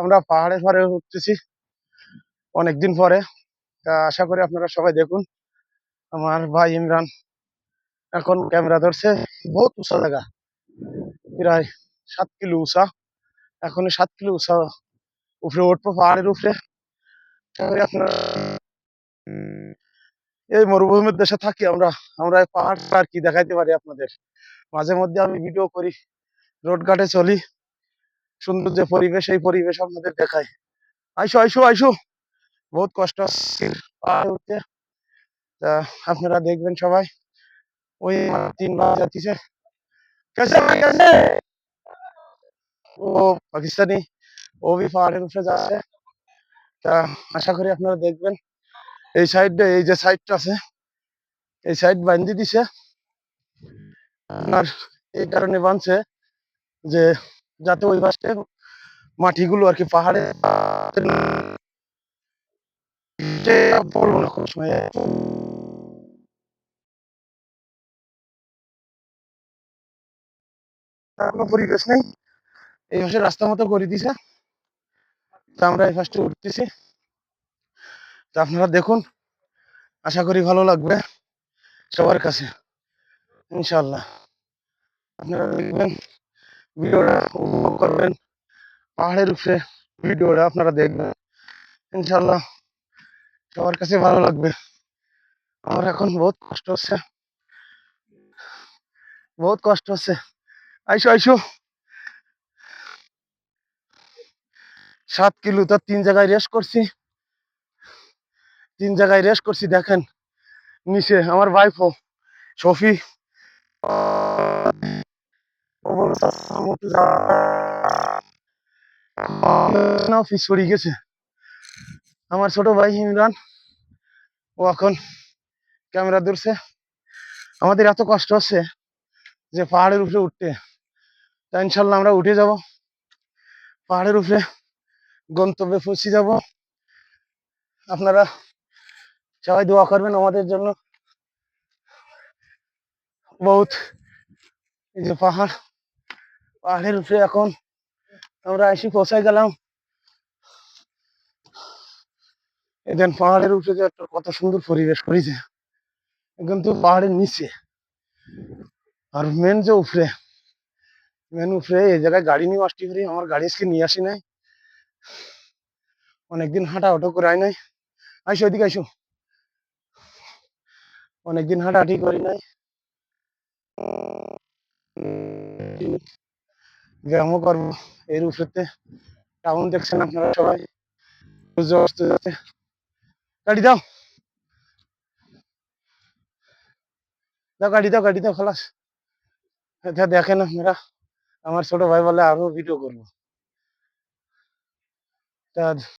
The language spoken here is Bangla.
আমরা পাহাড়ে উঠতেছি অনেকদিন পরে। তা আশা করি আপনারা সবাই দেখুন। আমার ভাই ইমরান এখন ক্যামেরা ধরছে। বহুত উঁচা জায়গা, প্রায় 7 কিলো উঁচা। এখন 7 কিলো উঁচা উপরে উঠবো পাহাড়ের উপরে। আশা করি আপনারা, এই মরুভূমির দেশে থাকি আমরা, আমরা এই পাহাড় আর কি দেখাইতে পারি আপনাদের। মাঝে মধ্যে আমি ভিডিও করি, রোড ঘাটে চলি, সুন্দর যে পরিবেশ, এই পরিবেশ আপনাদের দেখাই। আইসো আইসো আইসো, বহুত কষ্ট হচ্ছে পাহাড়ে উঠতে। তা আপনারা দেখবেন সবাই। ওই 3 বার যাচ্ছে, कैसे कैसे ও পাকিস্তানি, ও भी পাহাড়ের উপরে যাচ্ছে। তা আশা করি আপনারা দেখবেন। এই সাইডটা, এই যে সাইডটা আছে, এই সাইড বান্ধি দিছে আপনার, এই কারণে বাঁধছে যে যাতে ওই পাশে মাটিগুলো আর কি পাহাড়ে পড়বো না কোনো সময়। কোনো পরিবেশ নেই, এই পাশে রাস্তা মতো করে দিছে। তা আমরা এই পাশে উঠতেছি। তা আপনারা দেখুন, আশা করি ভালো লাগবে সবার কাছে, ইনশাল্লাহ। আপনারা দেখবেন, ভিডিওটা উপভোগ করবেন। পাহাড়ের উপরে ভিডিওটা আপনারা দেখবেন, ইনশাল্লাহ সবার কাছে ভালো লাগবে। আমার এখন বহুত কষ্ট হচ্ছে, বহুত কষ্ট হচ্ছে। আইসো আইসো, 7 কিলো, তার 3 জায়গায় রেস্ট করছি, 3 জায়গায় রেস্ট করছি। দেখেন নিচে আমার ওয়াইফও শফি অফিস সরে গেছে। আমার ছোট ভাই ইমরান, ও এখন ক্যামেরা ধরছে। আমাদের এত কষ্ট হচ্ছে যে পাহাড়ের উপরে উঠতে। তা ইনশাল্লাহ আমরা উঠে যাব, পাহাড়ের উপরে গন্তব্যে পৌঁছে যাব। আপনারা সবাই দোয়া করবেন আমাদের জন্য। বহুত, এই যে পাহাড়, পাহাড়ের উপরে এখন আমরা এসে পৌঁছায় গেলাম। এখান পাহাড়ের উপরে যে একটা কত সুন্দর পরিবেশ করেছে, কিন্তু পাহাড়ের নিচে। আর মেন যে উপরে, মেন উপরে এই জায়গায় গাড়ি নিয়ে আসতে পারি। আমার গাড়ি আজকে নিয়ে আসি নাই, অনেকদিন হাঁটা অটো করে আয় নাই। আইসো ওইদিকে আইসো, অনেকদিন হাঁটাহাঁটি করি নাই। ব্যায়ামও করবো এর উপরেতে। টাউন দেখছেন আপনারা সবাই, সূর্য অস্ত যাচ্ছে। গাড়ি দাও দাও, গাড়ি দাও, গাড়ি দাও, খালাস। এটা দেখেন আপনারা, আমার ছোট ভাই বলে আরো ভিডিও করবো। তা